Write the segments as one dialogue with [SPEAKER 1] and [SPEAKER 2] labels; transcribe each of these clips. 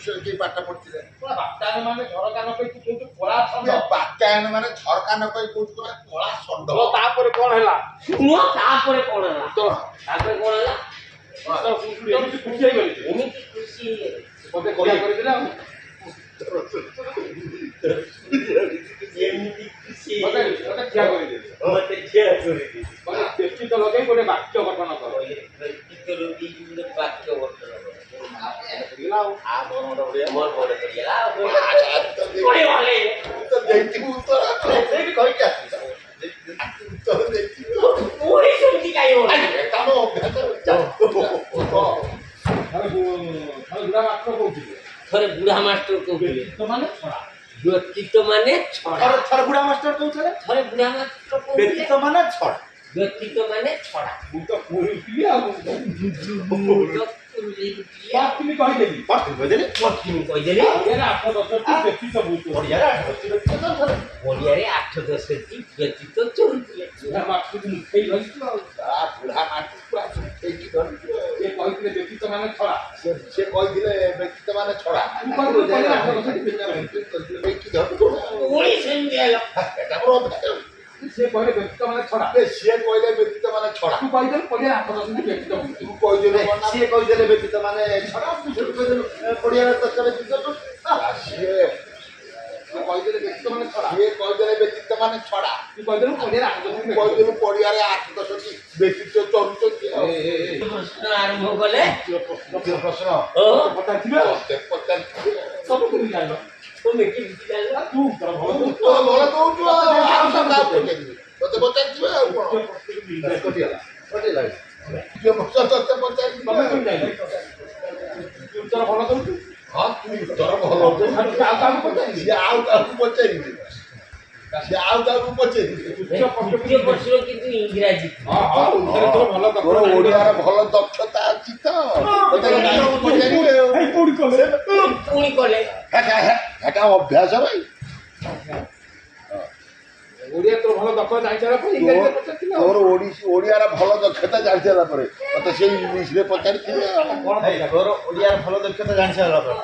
[SPEAKER 1] କି ପାଠ ପଢୁଥିଲେ
[SPEAKER 2] ବାତାୟନ ମାନେ ଝରକା ନ କହି ତୁ କହୁଛୁ କଳା ଷଣ୍ଢ।
[SPEAKER 1] ବାତ୍ୟାୟନ ମାନେ ଝରକା ନ କହି କହୁଛୁ କଳା ଷଣ୍ଢ।
[SPEAKER 2] ତାପରେ କଣ ହେଲା?
[SPEAKER 3] ତାପରେ କଣ ହେଲା? ତାପରେ କଣ ହେଲା?
[SPEAKER 2] ଏମିତି ଖୁସି ହେଇଗଲି।
[SPEAKER 3] ଏମିତି ଖୁସି
[SPEAKER 2] ମତେ କଳିଆ କରିଦେଲେ ଆଉ
[SPEAKER 3] ଏମିତି ଖୁସି
[SPEAKER 2] ମତେ ଠିଆ କରିଦେଲେ।
[SPEAKER 3] ମତେ ଠିଆ କରିଦେଲେ।
[SPEAKER 2] ମାନେ ଚେଷ୍ଟିତ ଲଗେଇ ଗୋଟେ ବାକ୍ୟ ଗଠନ କର।
[SPEAKER 3] ବାକ୍ୟ ଗଠନ କର। ଥରେ ବୁଢା ମାଷ୍ଟର କହୁଥିଲେ ବ୍ୟକ୍ତିତ୍ବ ମାନେ ଛଡ଼ା।
[SPEAKER 1] ଥରେ ବୁଢା ମାଷ୍ଟର କହୁଥିଲେ
[SPEAKER 3] ଥରେ ବୁଢା ମାଷ୍ଟର କହୁଥିଲେ
[SPEAKER 1] ବ୍ୟକ୍ତିତ୍ବ ମାନେ ଛଡା।
[SPEAKER 3] ବ୍ୟକ୍ତିତ୍ବ ମାନେ ଛଡ଼ା।
[SPEAKER 2] ମୁଁ ତ କହୁଥିଲି ଆଉ
[SPEAKER 3] କହିଦେଲି
[SPEAKER 1] କହିଦେଲି
[SPEAKER 3] ଓଡ଼ିଆରେ 8-10ଟି ବ୍ୟତୀତ ଚଳୁଥିଲେ।
[SPEAKER 2] ବୁଢା ମାଷ୍ଟରକୁ ମୁଠେଇ ଧରିଛୁ ଆଉ
[SPEAKER 1] ବୁଢା ମାଷ୍ଟରକୁ ମୁଠେଇକି ଧରିଛୁ।
[SPEAKER 2] ସେ କହିଥିଲେ ବ୍ୟତୀତ ମାନେ ଛଡ଼ା।
[SPEAKER 1] ସେ କହିଥିଲେ ବ୍ୟକ୍ତିତ୍ବ ମାନେ ଛଡା।
[SPEAKER 2] ସେ କହିଲେ ବ୍ୟତୀତ ମାନେ ଛଡ଼ା।
[SPEAKER 1] ସିଏ କହିଲେ ବ୍ୟକ୍ତିତ୍ବ ମାନେ ଛଡା।
[SPEAKER 2] ତୁ କହିଦେଲୁ ପଡ଼ିଆ 8-10ଟି ବ୍ୟତୀତ
[SPEAKER 1] ତୁ କହିଦେଲୁ ସିଏ କହିଦେଲେ ବ୍ୟକ୍ତିତ୍ବ ମାନେ ଛଡା। ତୁ ସେଠୁ କହିଦେଲୁ ପଡିଆରେ ଦଶଟା ବ୍ୟକ୍ତିତ୍ବ ସିଏ
[SPEAKER 2] କହିଦେଲେ ବ୍ୟତୀତ ମାନେ ଛଡ଼ା।
[SPEAKER 1] ସିଏ କହିଦେଲେ ବ୍ୟକ୍ତିତ୍ବ ମାନେ ଛଡା।
[SPEAKER 2] ତୁ କହିଦେଲୁ ପଡ଼ିଆରେ 8-10ଟି
[SPEAKER 1] କହିଦେଲୁ ପଡିଆରେ 8-10ଟି ବ୍ୟକ୍ତିତ୍ବ ଚଳୁଛନ୍ତି।
[SPEAKER 3] ପ୍ରଶ୍ନ ଆରମ୍ଭ କଲେ
[SPEAKER 1] ପ୍ରଶ୍ନ
[SPEAKER 2] ପଚାରିଥିବେ ଆଉ
[SPEAKER 1] ପଚାରିଥିବେ
[SPEAKER 2] ସବୁ তুমি ଜାଣିଲ।
[SPEAKER 3] ତମେ କେମିତି ଜାଣିଲ?
[SPEAKER 2] ତୁ ତୋର ଭଲ ଦଉଛୁ
[SPEAKER 1] ଭଲ ଦଉଛୁ ତତେ ପଚାରିଥିବେ ଆଉ କଣ କଟିଗଲା ତତେ ପଚାରିଥିବେ।
[SPEAKER 2] ତମେ କେମିତି ଜାଣିଲ? ତୁ ତୋର ଭଲ ଦଉଛୁ।
[SPEAKER 1] ହଁ ତୁ ତୋର ଭଲ ସିଏ ଆଉ କାହାକୁ ପଚାରିବେ ସିଏ ଆଉ କାହାକୁ ପଚାରିବେ।
[SPEAKER 3] ଦ୍ୱିତୀୟ ପ୍ରଶ୍ନ କିନ୍ତୁ ଇଂରାଜୀ।
[SPEAKER 1] ତୋର ଓଡ଼ିଆର ଭଲ ଦକ୍ଷତା ଅଛି ତ ପଚାରିବେ।
[SPEAKER 3] ପୁଣି କଲେ
[SPEAKER 1] ହେଟା ଅଭ୍ୟାସ ଭାଇ।
[SPEAKER 2] ଓଡ଼ିଆ ତୋର ଭଲ ଦକ୍ଷତା ଜାଣିସାରିଲା ପରେ ଇଂରାଜୀରେ ପଚାରିଥିଲେ ଆଉ।
[SPEAKER 1] ତୋର ଓଡ଼ିଆର ଭଲ ଦକ୍ଷତା ଜାଣିସାରିଲା ପରେ ମତେ ସେଇ ଇଂଲିଶରେ ପଚାରିଥିବେ। ତୋର ଓଡ଼ିଆର ଭଲ ଦକ୍ଷତା ଜାଣିସାରିଲା ପରେ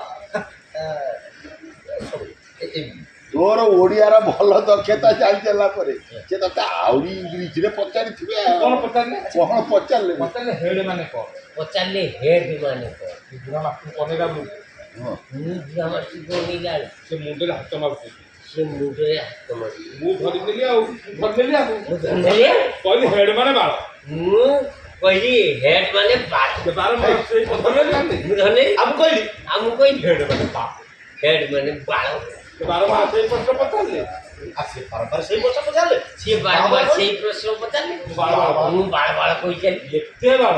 [SPEAKER 1] ତୋର ଓଡ଼ିଆର ଭଲ ଦକ୍ଷତା ଜାଣିସାରିଲା ପରେ ସେ ତତେ ଆହୁରି ଇଂଲିଶରେ ପଚାରିଥିବେ।
[SPEAKER 2] କଣ ପଚାରିଲେ?
[SPEAKER 1] କଣ ପଚାରିଲେ?
[SPEAKER 2] ପଚାରିଲେ ହେଡ୍ ମାନେ କଣ?
[SPEAKER 3] ପଚାରିଲେ ହେଡ୍ ମାନେ କଣ?
[SPEAKER 2] ବୁଢ଼ା ମାଷ୍ଟରକୁ ଅନେଇଲା ବେଳକୁ
[SPEAKER 3] ମୁଁ ବୁଢ଼ା ମାଷ୍ଟରକୁ ଅନେଇଲା ବେଳକୁ
[SPEAKER 2] ସେ ମୁଣ୍ଡରେ ହାତ ମାରୁଛି।
[SPEAKER 3] ସେ ମୁଣ୍ଡରେ ହାତ ମାରୁଛି।
[SPEAKER 2] ମୁଁ ଧରିଦେଲି ଆଉ ଧରିଦେଲି ଆଉ
[SPEAKER 3] ମୁଁ ଧରିଦେଲି
[SPEAKER 2] କହିଲି ହେଡ୍ ମାନେ ବାଳ।
[SPEAKER 3] ମୁଁ କହିଲି ହେଡ୍ ମାନେ ବାଳ।
[SPEAKER 2] ସେ ବାଳ ସେଇ ଧରିଦେଲି
[SPEAKER 3] ମୁଁ ଧରିଲି
[SPEAKER 2] ଆମକୁ କହିଲି
[SPEAKER 3] ଆମକୁ କହିଲି
[SPEAKER 2] ହେଡ୍ ମାନେ ବାଳ।
[SPEAKER 3] ହେଡ୍ ମାନେ ବାଳ।
[SPEAKER 2] ସେ ବାରମ୍ବାର ସେଇ ପ୍ରଶ୍ନ ପଚାରିଲେ।
[SPEAKER 1] ସେ ବାରମ୍ବାର ସେଇ ପ୍ରଶ୍ନ ପଚାରିଲେ।
[SPEAKER 3] ସିଏ ବାରମ୍ବାର ସେଇ ପ୍ରଶ୍ନ ପଚାରିଲେ। ମୁଁ ବାଳ ବାଳ କହିଚାଲି।
[SPEAKER 2] ଏତେ ବାଳ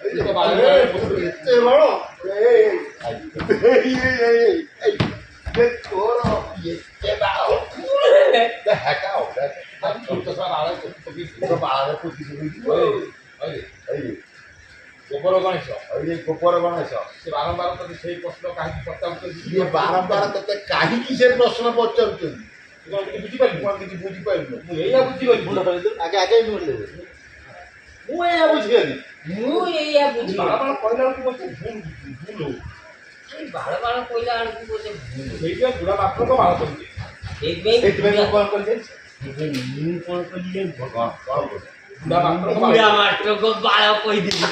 [SPEAKER 1] ଏତେ ବଳ ତୋର ଏତେ ବାଳ ହେଟା
[SPEAKER 2] ଗୋବର ଗଣେଶ
[SPEAKER 1] ଗୋପର ଗଣେଶ
[SPEAKER 2] ସେ ବାରମ୍ବାର ତତେ ସେଇ ପ୍ରଶ୍ନ କାହିଁକି ପଚାରୁଛନ୍ତି?
[SPEAKER 1] ସିଏ ବାରମ୍ବାର ତତେ କାହିଁକି ସେ ପ୍ରଶ୍ନ ପଚାରୁଛନ୍ତି?
[SPEAKER 2] ତୁ କଣ କିଛି ବୁଝିପାରିଲୁ?
[SPEAKER 1] କଣ କିଛି ବୁଝିପାରିଲୁ?
[SPEAKER 2] ମୁଁ ଏଇଆ ବୁଝିଗଲି।
[SPEAKER 1] ଆଗେ ଆଗେ ମୁଁ ଏଇଆ ବୁଝିଗଲି।
[SPEAKER 3] ମୁଁ ଏଇଆ ବୁଝିଲି।
[SPEAKER 2] ବାରମ୍ବାର କହିଲା ବେଳକୁ ମୋତେ ଭୁଲ ହଉଛି।
[SPEAKER 3] ବାଳ ବାଳ କହିଲା ବେଳକୁ ବୋଧେ
[SPEAKER 2] ସେଇଥିପାଇଁ ବୁଢ଼ା ମାଷ୍ଟରଙ୍କ ବାଳ କରୁଛି।
[SPEAKER 1] ସେଇଥିପାଇଁ ମୁଁ କଣ କଲି?
[SPEAKER 3] ମୁଁ କଣ କଲି?
[SPEAKER 1] କଣ
[SPEAKER 2] ବୁଢ଼ା ମାଷ୍ଟରଙ୍କ ବାଳ।
[SPEAKER 3] ବୁଢ଼ା ମାଷ୍ଟରଙ୍କ ବାଳ କହିଦେଲି।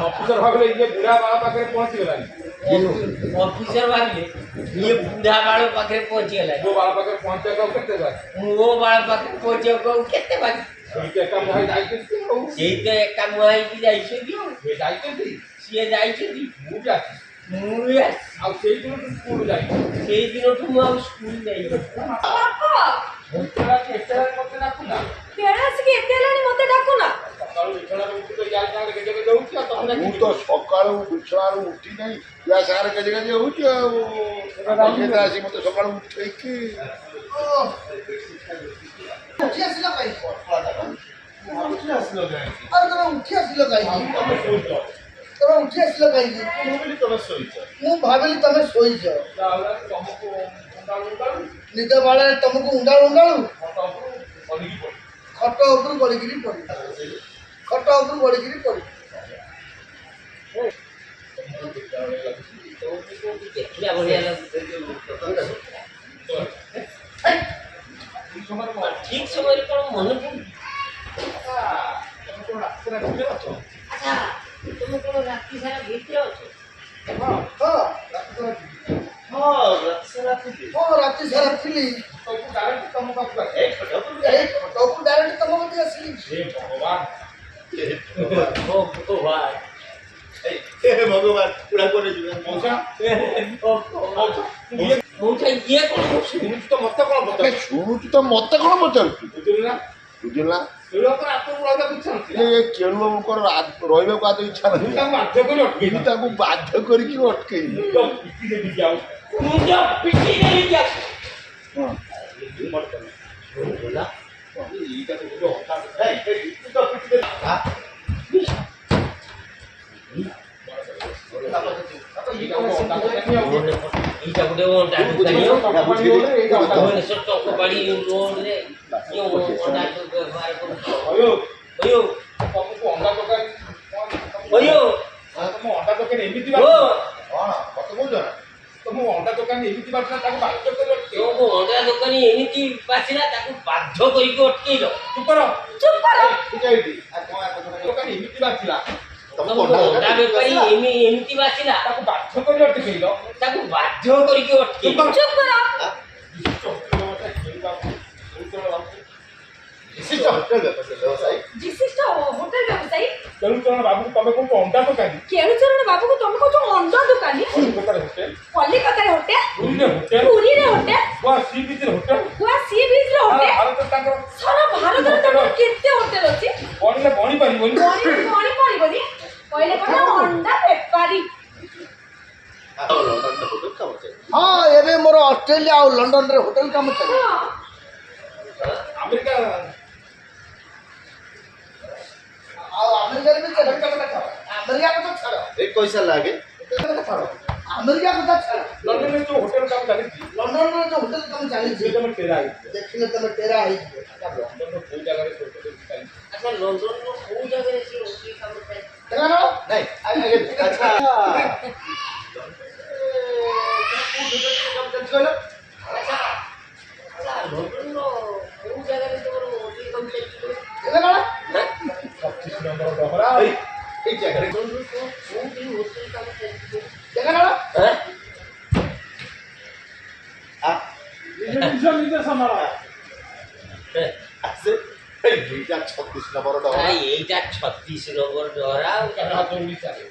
[SPEAKER 2] ଅଫିସର ଭାବିଲେ ଇଏ ବୁଢ଼ା ବାଳ ପାଖରେ ପହଞ୍ଚିଗଲାଣି।
[SPEAKER 3] ଅଫିସର ଭାବିଲେ ଇଏ ବୁଢ଼ା ବାଳ ପାଖରେ ପହଞ୍ଚିଗଲାଣି।
[SPEAKER 2] ମୋ ବାଳ ପାଖରେ ପହଞ୍ଚିବାକୁ ଆଉ କେତେ ବାକି?
[SPEAKER 3] ମୋ ବାଳ ପାଖରେ ପହଞ୍ଚିବାକୁ ଆଉ କେତେ ବାକି?
[SPEAKER 2] ସେଇଠି ଏକା ମୁହାଁ ଯାଇଛନ୍ତି ଆଉ।
[SPEAKER 3] ସେଇ ତ ଏକା ମୁହାଁ ହେଇକି ଯାଇଛନ୍ତି ଆଉ।
[SPEAKER 2] ସେ ଯାଇଛନ୍ତି
[SPEAKER 3] ସିଏ ଯାଇଛନ୍ତି।
[SPEAKER 2] ମୁଁ ବି ଆସିଛି।
[SPEAKER 3] ମୁଁ ବି ଆସିଛି।
[SPEAKER 2] ଆଉ ସେଇ ଦିନଠୁ ସ୍କୁଲ ଯାଇଛି।
[SPEAKER 3] ସେଇ ଦିନଠୁ ମୁଁ ଆଉ ସ୍କୁଲ ଯାଇନି।
[SPEAKER 2] ଏତେ ମତେ ଡାକୁନା। ସକାଳୁ ବିଛଣାରେ ଉଠି ତ ୟା ସାଙ୍ଗରେ ଗେଜେ ଗେଜେ ହଉଛି ଆଉ ତମେ
[SPEAKER 1] ମୁଁ ତ ସକାଳୁ ବିଛଣାରୁ ଉଠି ନାହିଁ ୟା ସାଙ୍ଗରେ ଗେଜେ ଗେଜେ ହଉଛି ଆଉ ଆସି ମତେ ସକାଳୁ ଉଠେଇକି
[SPEAKER 4] ଉଠି ଆସିଲ କାହିଁକି?
[SPEAKER 1] ଉଠି ଆସିଲ କାହିଁକି?
[SPEAKER 4] ଆରେ ତମେ ଉଠି ଆସିଲ କାହିଁକି?
[SPEAKER 1] ତମେ ଶୋଇଛ।
[SPEAKER 4] ତମେ ଉଠି ଆସିଲ କାହିଁକି?
[SPEAKER 1] ମୁଁ ଭାବିଲି ତମେ ଶୋଇଛ।
[SPEAKER 4] ମୁଁ ଭାବିଲି ତମେ ଶୋଇଛ।
[SPEAKER 2] ତମକୁ
[SPEAKER 4] ନିଦ ବାଳରେ ତମକୁ ଉଣ୍ଡାଳୁ ଉଣ୍ଡାଳୁ
[SPEAKER 2] ଖଟ ଉପରୁ ପଡ଼ିକି
[SPEAKER 4] ଖଟ ଉପରୁ ଗଡ଼ିକିରି ପଡ଼ି।
[SPEAKER 3] ବଢ଼ିଆ ବଢ଼ିଆ ଲାଗୁଛି। ଠିକ୍ ସମୟରେ କ'ଣ ମନେ ପଡ଼ୁନି? ଆଚ୍ଛା ତୁମେ କ'ଣ ରାତି ସାରା ଭିତରେ ଅଛ?
[SPEAKER 4] ହଁ ରାତି ସାରା ଥିଲି ଏଇ ଖଟକୁ ଡାଇରେକ୍ଟ ତମ କତିକି ଆସିଲି।
[SPEAKER 1] ଭଗବାନ ପୁରା করে ଯିବେ
[SPEAKER 3] ମଉସା ଇଏ କ'ଣ
[SPEAKER 2] ଶୁଣୁଛୁ ତ ମତେ କ'ଣ ପଚାରୁଛୁ?
[SPEAKER 1] ଶୁଣୁଛୁ ତ ମତେ କ'ଣ ପଚାରୁଛୁ?
[SPEAKER 2] ବୁଝିଲୁ ନା?
[SPEAKER 1] ବୁଝିଲ ନା?
[SPEAKER 2] ଆପଣଙ୍କୁ ରହିବାକୁ ଇଚ୍ଛା ନଥିଲା।
[SPEAKER 1] କେଳୁ ବାବୁଙ୍କର ରହିବାକୁ ଆଦ ଇଚ୍ଛା
[SPEAKER 2] ମୁଁ
[SPEAKER 1] ନାହିଁ।
[SPEAKER 2] ତାଙ୍କୁ ବାଧ୍ୟ କରି ଅଟକେଇଲି।
[SPEAKER 1] ମୁଁ ତାକୁ ବାଧ୍ୟ କରିକି ଅଟକେଇଲି।
[SPEAKER 2] ପିଟି ଦେବି ଯାଉ।
[SPEAKER 3] ମୁଣ୍ଡ ପିଟି ଦେଲି ଯାଉ। এইটা ଗୋଟେ ଅଣ୍ଡା ଦୋକାନୀ ଭୁବନେଶ୍ୱର ଟଙ୍କପାଣି ରୋଡରେ ଅଣ୍ଡା ବ୍ୟବହାର କରୁଛି।
[SPEAKER 2] ତମକୁ ଅଣ୍ଡା ଦୋକାନ ତମ ଅଣ୍ଡା ଦୋକାନ ଏମିତି
[SPEAKER 1] କଣ ମତେ କହୁଛ ନା?
[SPEAKER 2] ତମ ଅଣ୍ଡା ଦୋକାନ ଏମିତି ବାସିଲା ତାକୁ ବାଧ୍ୟ କରି ଅଟକେଇଲ।
[SPEAKER 3] ଅଣ୍ଡା ଦୋକାନୀ ଏମିତି ବାସିଲା ତାକୁ ବାଧ୍ୟ କରିକି ଅଟକେଇଲ।
[SPEAKER 2] ଚୁପ୍ କର। ଦୋକାନ ଏମିତି ବାସିଲା
[SPEAKER 3] ଅଣ୍ଡା ବେପାରୀ ଏମିତି ବାସିଲା
[SPEAKER 2] ତାକୁ ବାଧ୍ୟ କରି ଅଟକେଇଲ।
[SPEAKER 3] ତାକୁ ବାଧ୍ୟ କରିକି ଅଟକେଇଲ। ଚୁପ୍ କର।
[SPEAKER 5] ବିଶିଷ୍ଟ ହୋଟେଲ ବ୍ୟବସାୟୀ
[SPEAKER 2] କେଳୁଚରଣ ବାବୁ ତମେ କହୁଛ ଅଣ୍ଡା ଦୋକାନୀ।
[SPEAKER 5] କେଳୁଚରଣ ବାବୁକୁ ତମେ କହୁଛ ଅଣ୍ଡା ଦୋକାନୀ।
[SPEAKER 2] କଲିକତାରେ ହୋଟେଲ,
[SPEAKER 5] କଲିକତାରେ ହୋଟେଲ,
[SPEAKER 2] ପୁରୀରେ ହୋଟେଲ,
[SPEAKER 5] ପୁରୀରେ ହୋଟେଲ,
[SPEAKER 2] ଗୋଆ ସି ବିଚରେ ହୋଟେଲ,
[SPEAKER 5] ଗୋଆ ସି ବିଚରେ ହୋଟେଲ।
[SPEAKER 2] ଭାରତରେ ତାଙ୍କର
[SPEAKER 5] ସାରା ଭାରତରେ ତାଙ୍କର କେତେ ହୋଟେଲ ଅଛି?
[SPEAKER 2] ଗଣିଲେ ଗଣି ପାରିବନି।
[SPEAKER 5] ଗଣି ପାରିବନି। କହିଲେ କଣ ଅଣ୍ଡା ବେପାରୀ।
[SPEAKER 4] ହଁ ଏବେ ମୋର ଅଷ୍ଟ୍ରେଲିଆ ଆଉ ଲଣ୍ଡନରେ ହୋଟେଲ କାମ ଚାଲେ।
[SPEAKER 2] ଆମେରିକା
[SPEAKER 4] ଆଉ ଆମେରିକାରେ ବି ଚାଲେ। ଆମେରିକା କଥା ଛାଡ଼,
[SPEAKER 1] ପଇସା ଲାଗେ
[SPEAKER 4] ଆମେରିକା କଥା ଛାଡ଼।
[SPEAKER 2] ଲଣ୍ଡନରେ ଯୋଉ ହୋଟେଲ କାମ ଚାଲିଛି
[SPEAKER 4] ଲଣ୍ଡନରେ ଯୋଉ ହୋଟେଲ କାମ ଚାଲିଛି
[SPEAKER 2] ତମେ ଟେରା ହେଇଛି।
[SPEAKER 4] ଦେଖିଲେ ତମେ ଟେରା ହେଇଯିବ।
[SPEAKER 2] ଲଣ୍ଡନର କୋଉ ଜାଗାରେ ହୋଟେଲ ଚାଲିଛି?
[SPEAKER 3] ଆଚ୍ଛା ଲଣ୍ଡନର କୋଉ ଜାଗାରେ ସେ ହୋଟେଲ କାମ ଚାଲିଛି?
[SPEAKER 4] ଟେରା
[SPEAKER 1] ନାଇଁ ଆଚ୍ଛା
[SPEAKER 3] ଆଚ୍ଛା ଲଣ୍ଡନର କୋଉ ଜାଗାରେ ତମର ହୋଟେଲ କାମ ଚାଲିଛି?
[SPEAKER 4] ଏବେ କଣ
[SPEAKER 2] 36 ନମ୍ବର ଡହରା।
[SPEAKER 1] ଏଇ ଜାଗାରେ
[SPEAKER 3] ଲଣ୍ଡନର କୋଉଠି ହୋଟେଲ କାମ ଚାଲିଛି?
[SPEAKER 4] ଏବେ କଣ
[SPEAKER 2] ନିଜ ସମାଳ।
[SPEAKER 1] ଆସେ ଏଇଟା 36 ନମ୍ବର ଡହରା।
[SPEAKER 3] ଏଇଟା 36 ନମ୍ବର ଡହରା ଆଉ
[SPEAKER 2] ଓଡ଼ିଶାରେ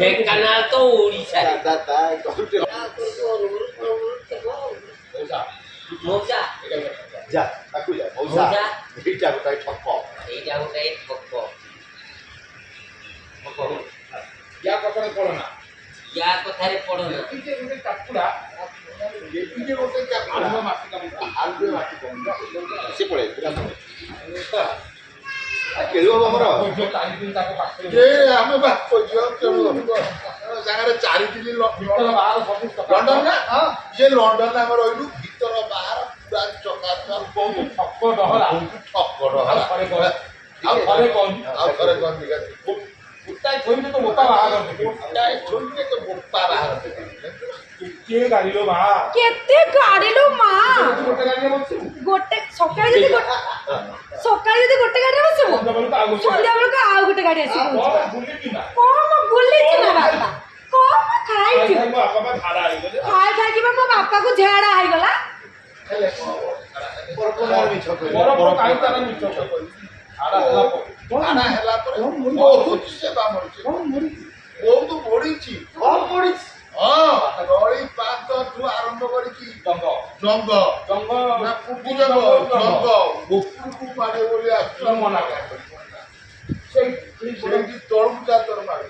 [SPEAKER 3] ଢେଙ୍କାନାଳ ତ ଓଡ଼ିଶାରେ।
[SPEAKER 1] ଦାଦା କହୁଛି
[SPEAKER 3] ମଉସା
[SPEAKER 1] ଯା ତାକୁ ଯା ମଉସା ଏଇଟା ଗୋଟାଏ ଠକ।
[SPEAKER 3] ଏଇଟା ଗୋଟେ ଠକ।
[SPEAKER 2] ୟା କଥାରେ ପଡ ନା।
[SPEAKER 3] ୟା କଥାରେ ପଡ ନା।
[SPEAKER 2] ଏମିତି ଗୋଟେ ଚାକୁଡ଼ା
[SPEAKER 1] ଏଇଠି ଗୋଟେ
[SPEAKER 2] ଆଳୁଅ ମାଟି କାମ
[SPEAKER 1] ଆଲୁ ମାଟି ସେ ପଳେଇ କେଳୁ ଆମର
[SPEAKER 2] ତାଙ୍କ ପାଖରେ
[SPEAKER 1] ଏ ଆମେ ବାପ ଝିଅ କେଳୁ ଜାଗାରେ 4 ଦିନ
[SPEAKER 2] ବାହାର ସବୁ
[SPEAKER 1] ଲଣ୍ଡନ ନା
[SPEAKER 4] ହଁ
[SPEAKER 1] ଇଏ ଲଣ୍ଡନ ଆମେ ରହିଲୁ ଭିତର ବାହାର ପୁରା ଚକାଚକ
[SPEAKER 2] ବହୁତ ଠକ ଡହରା।
[SPEAKER 1] ଠକ
[SPEAKER 2] ଆଉ ଥରେ କହ। ଆଉ ଥରେ କହନି।
[SPEAKER 1] ଆଉ ଥରେ କହନ୍ତି
[SPEAKER 2] ଗୋଟାଏ ଥୋଇଲେ ତ ମୋଟା ବାହାଘର ଦେଖିବ।
[SPEAKER 1] ଗୋଟାଏ ଛୋଟିଏ ତ ବୋପା ବାହାର
[SPEAKER 2] କିଏ ଗାଡ଼ିଲୋ ମା।
[SPEAKER 5] କେତେ ଗାଡ଼ିଲୋ ମା।
[SPEAKER 2] ଗୋଟେ ଗାଡ଼ିରେ ବସିବୁ।
[SPEAKER 5] ଗୋଟେ ସକାଳେ ଯଦି ଗୋଟେ ଗାଡ଼ିରେ ବସିବୁ,
[SPEAKER 2] ସନ୍ଧ୍ୟାବେଳକୁ ଆଉ ଗୋଟେ
[SPEAKER 5] ସନ୍ଧ୍ୟା ବେଳକୁ ଆଉ ଗୋଟେ ଗାଡ଼ି ଆସିବ।
[SPEAKER 2] କଣ ବୁଲିଛୁ ନା?
[SPEAKER 5] କଣ ବୁଲିଛୁ ନା ବାପା? କଣ ଖାଇଛୁ?
[SPEAKER 2] ମୋ ବାପା ମା ଝାଡ଼ା ହେଇଗଲେ।
[SPEAKER 5] ଖାଇକି ବା ମୋ ବାପାକୁ ଝାଡ଼ା ହେଇଗଲା।
[SPEAKER 2] ମୋର କାହିଁ ତାର ମିଛ କହିବି। ଝାଡ଼ା ହେଲା ପରେ
[SPEAKER 1] ଆଣା ହେଲା ପରେ ବହୁତ ସେବା ମିଳୁଛି ବହୁତ ବଢିଛି
[SPEAKER 4] କଣ ପଡିଛି?
[SPEAKER 1] ହଁ ଗଳି ପାତଠୁ ଆରମ୍ଭ କରିକି
[SPEAKER 2] ଜଙ୍ଗ
[SPEAKER 1] ଜଙ୍ଗ
[SPEAKER 2] ଜଙ୍ଗ
[SPEAKER 1] ନା କୁଟି ଜଙ୍ଗ ଜଙ୍ଗ ଉପରକୁ ମାରେ ବୋଲି ଆସୁଛୁ
[SPEAKER 2] ମନା କର।
[SPEAKER 1] ସେଇଠି ତଳକୁ ଚାଦର ମାରେ